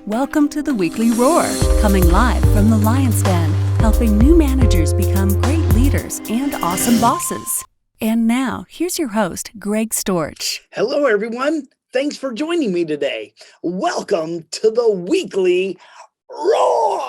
Welcome to the Weekly Roar, coming live from the Lion's Den, helping new managers become great leaders and awesome bosses. And now, here's your host, Greg Storch. Hello, everyone. Thanks for joining me today. Welcome to the Weekly Roar.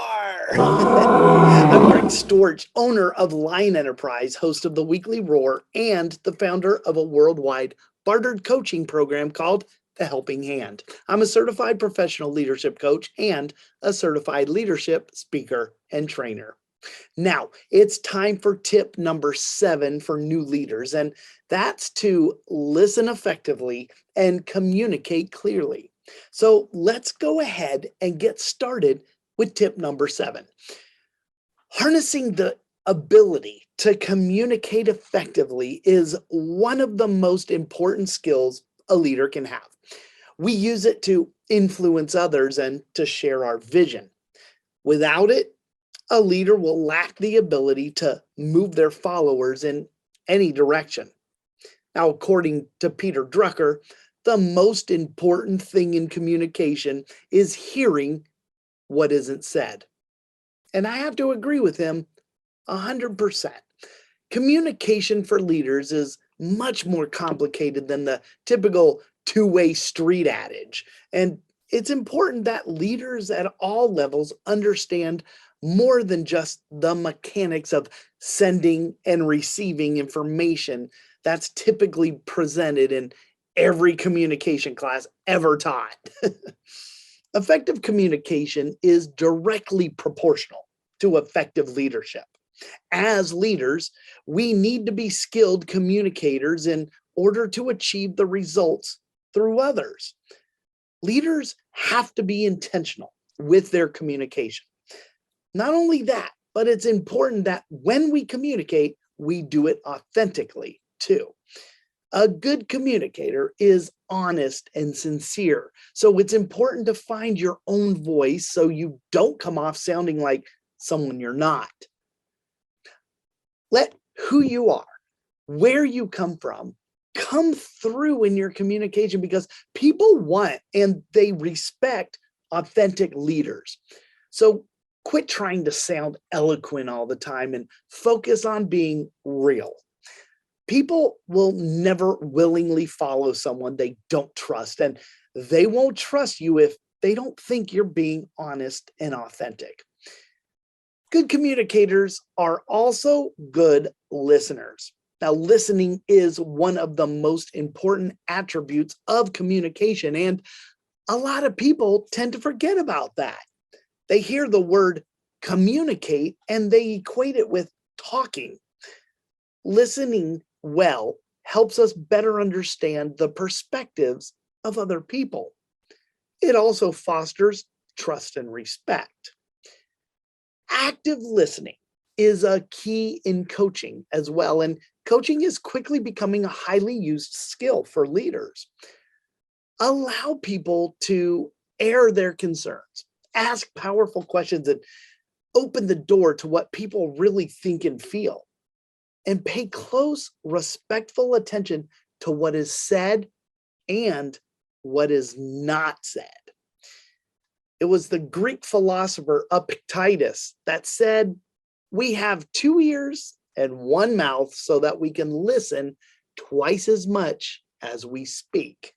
I'm Greg Storch, owner of Lion Enterprise, host of the Weekly Roar, and the founder of a worldwide bartered coaching program called The Helping Hand. I'm a certified professional leadership coach and a certified leadership speaker and trainer. Now, it's time for tip number 7 for new leaders, and that's to listen effectively and communicate clearly. So let's go ahead and get started with tip number 7. Harnessing the ability to communicate effectively is one of the most important skills a leader can have. We use it to influence others and to share our vision. Without it, a leader will lack the ability to move their followers in any direction. Now, according to Peter Drucker, the most important thing in communication is hearing what isn't said. And I have to agree with him 100%. Communication for leaders is much more complicated than the typical two-way street adage. And it's important that leaders at all levels understand more than just the mechanics of sending and receiving information that's typically presented in every communication class ever taught. Effective communication is directly proportional to effective leadership. As leaders, we need to be skilled communicators in order to achieve the results through others. Leaders have to be intentional with their communication. Not only that, but it's important that when we communicate, we do it authentically too. A good communicator is honest and sincere. So it's important to find your own voice so you don't come off sounding like someone you're not. Let who you are, where you come through in your communication, because people want and they respect authentic leaders. So quit trying to sound eloquent all the time and focus on being real. People will never willingly follow someone they don't trust, and they won't trust you if they don't think you're being honest and authentic. Good communicators are also good listeners. Now, listening is one of the most important attributes of communication, and a lot of people tend to forget about that. They hear the word communicate and they equate it with talking. Listening well helps us better understand the perspectives of other people. It also fosters trust and respect. Active listening is a key in coaching as well, and coaching is quickly becoming a highly used skill for leaders. Allow people to air their concerns, ask powerful questions, and open the door to what people really think and feel. And pay close, respectful attention to what is said and what is not said. It was the Greek philosopher Epictetus that said, "We have 2 ears and 1 mouth so that we can listen twice as much as we speak."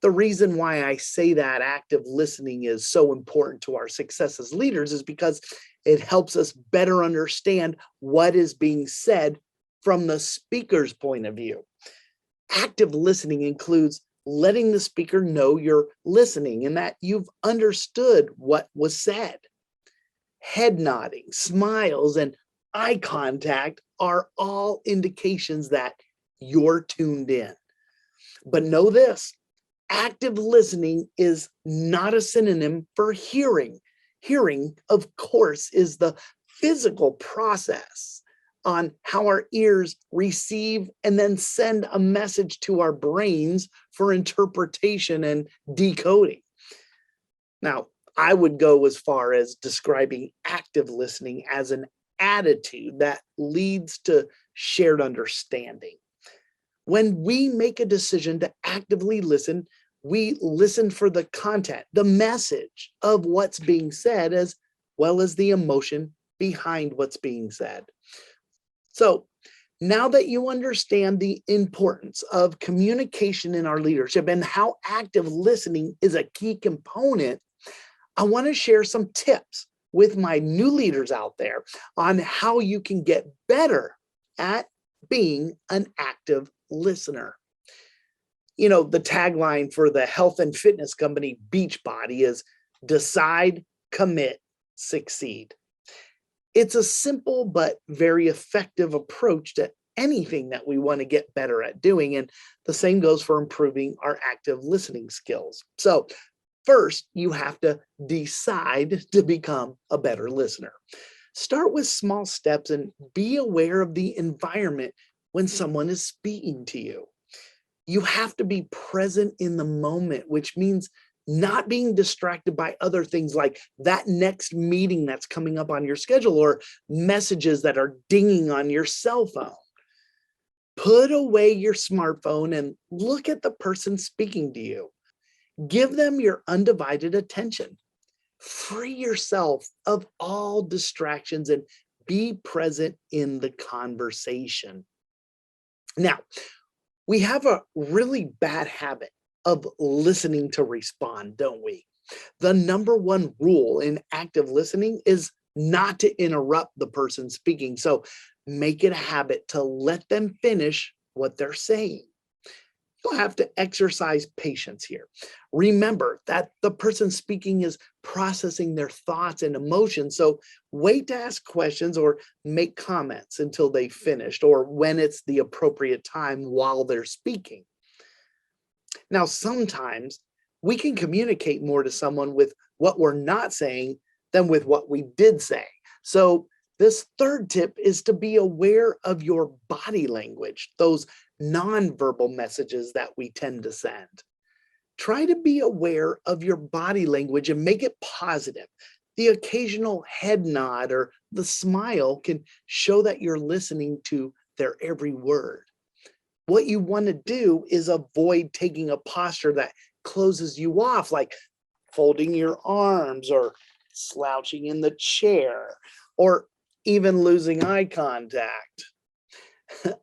The reason why I say that active listening is so important to our success as leaders is because it helps us better understand what is being said from the speaker's point of view. Active listening includes letting the speaker know you're listening and that you've understood what was said. Head nodding, smiles, and eye contact are all indications that you're tuned in. But know this. Active listening is not a synonym for hearing. Hearing, of course, is the physical process on how our ears receive and then send a message to our brains for interpretation and decoding. Now, I would go as far as describing active listening as an attitude that leads to shared understanding. When we make a decision to actively listen, We listen for the content, the message of what's being said, as well as the emotion behind what's being said. So now that you understand the importance of communication in our leadership and how active listening is a key component, I want to share some tips with my new leaders out there on how you can get better at being an active listener. The tagline for the health and fitness company Beachbody is decide, commit, succeed. It's a simple but very effective approach to anything that we want to get better at doing. And the same goes for improving our active listening skills. So first, you have to decide to become a better listener. Start with small steps and be aware of the environment when someone is speaking to you. You have to be present in the moment, which means not being distracted by other things like that next meeting that's coming up on your schedule or messages that are dinging on your cell phone. Put away your smartphone and look at the person speaking to you. Give them your undivided attention. Free yourself of all distractions and be present in the conversation. Now, we have a really bad habit of listening to respond, don't we? The number one rule in active listening is not to interrupt the person speaking. So make it a habit to let them finish what they're saying. You'll have to exercise patience here. Remember that the person speaking is processing their thoughts and emotions. So wait to ask questions or make comments until they finished or when it's the appropriate time while they're speaking. Now, sometimes we can communicate more to someone with what we're not saying than with what we did say. So this third tip is to be aware of your body language, those nonverbal messages that we tend to send. Try to be aware of your body language and make it positive. The occasional head nod or the smile can show that you're listening to their every word. What you want to do is avoid taking a posture that closes you off, like folding your arms or slouching in the chair or even losing eye contact.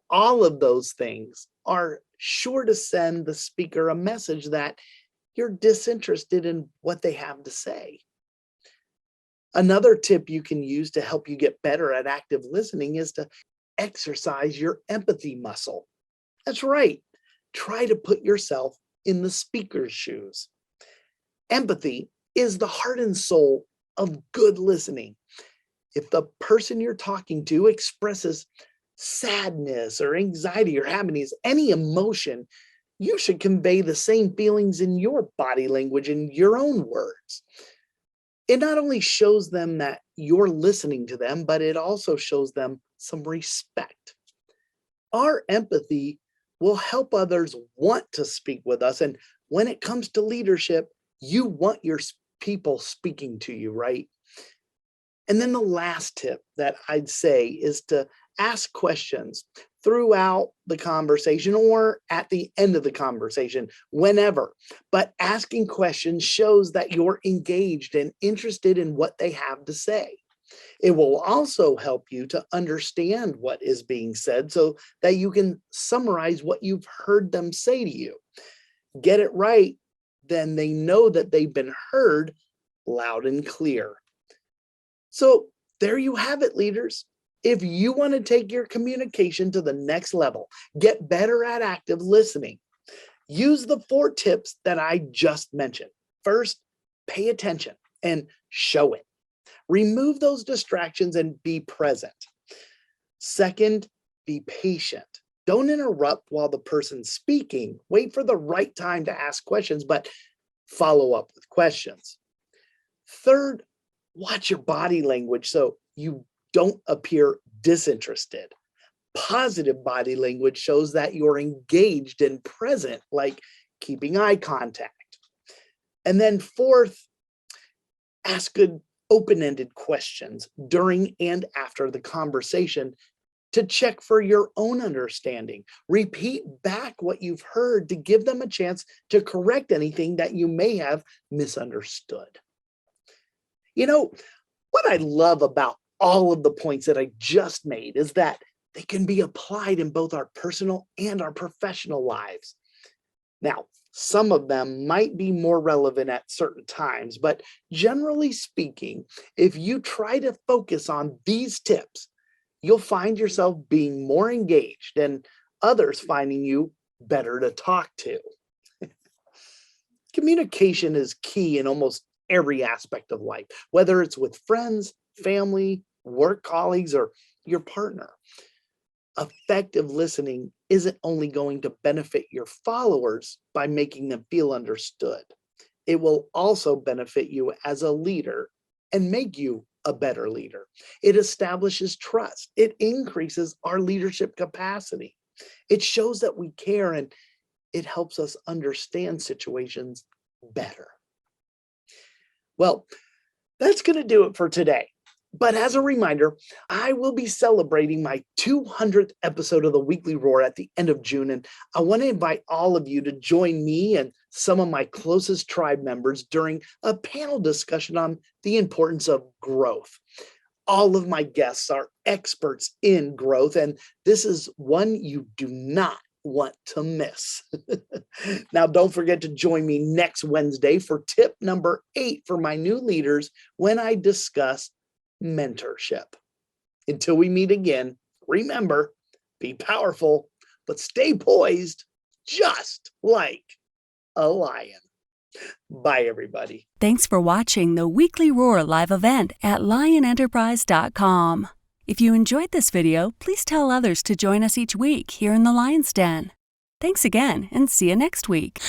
All of those things are sure to send the speaker a message that you're disinterested in what they have to say. Another tip you can use to help you get better at active listening is to exercise your empathy muscle. That's right. Try to put yourself in the speaker's shoes. Empathy is the heart and soul of good listening. If the person you're talking to expresses sadness or anxiety or happiness, any emotion, you should convey the same feelings in your body language and your own words. It not only shows them that you're listening to them, but it also shows them some respect. Our empathy will help others want to speak with us. And when it comes to leadership, you want your people speaking to you, right? And then the last tip that I'd say is to ask questions throughout the conversation or at the end of the conversation, whenever. But asking questions shows that you're engaged and interested in what they have to say. It will also help you to understand what is being said so that you can summarize what you've heard them say to you. Get it right, then they know that they've been heard loud and clear. So there you have it, leaders. If you want to take your communication to the next level, get better at active listening, use the 4 tips that I just mentioned. First, pay attention and show it. Remove those distractions and be present. Second, be patient. Don't interrupt while the person's speaking. Wait for the right time to ask questions, but follow up with questions. Third, watch your body language so you don't appear disinterested. Positive body language shows that you're engaged and present, like keeping eye contact. And then fourth, ask good open-ended questions during and after the conversation to check for your own understanding. Repeat back what you've heard to give them a chance to correct anything that you may have misunderstood. You know, what I love about all of the points that I just made is that they can be applied in both our personal and our professional lives. Now, some of them might be more relevant at certain times, but generally speaking, if you try to focus on these tips, you'll find yourself being more engaged and others finding you better to talk to. Communication is key in almost every aspect of life, whether it's with friends, family, work colleagues, or your partner. Effective listening isn't only going to benefit your followers by making them feel understood. It will also benefit you as a leader and make you a better leader. It establishes trust. It increases our leadership capacity. It shows that we care, and it helps us understand situations better. Well, that's going to do it for today. But as a reminder, I will be celebrating my 200th episode of the Weekly Roar at the end of June, and I want to invite all of you to join me and some of my closest tribe members during a panel discussion on the importance of growth. All of my guests are experts in growth, and this is one you do not want to miss. Now, don't forget to join me next Wednesday for tip number 8 for my new leaders when I discuss mentorship. Until we meet again, remember, be powerful, but stay poised just like a lion. Bye, everybody. Thanks for watching the Weekly Roar live event at lionenterprise.com. If you enjoyed this video, please tell others to join us each week here in the Lion's Den. Thanks again, and see you next week.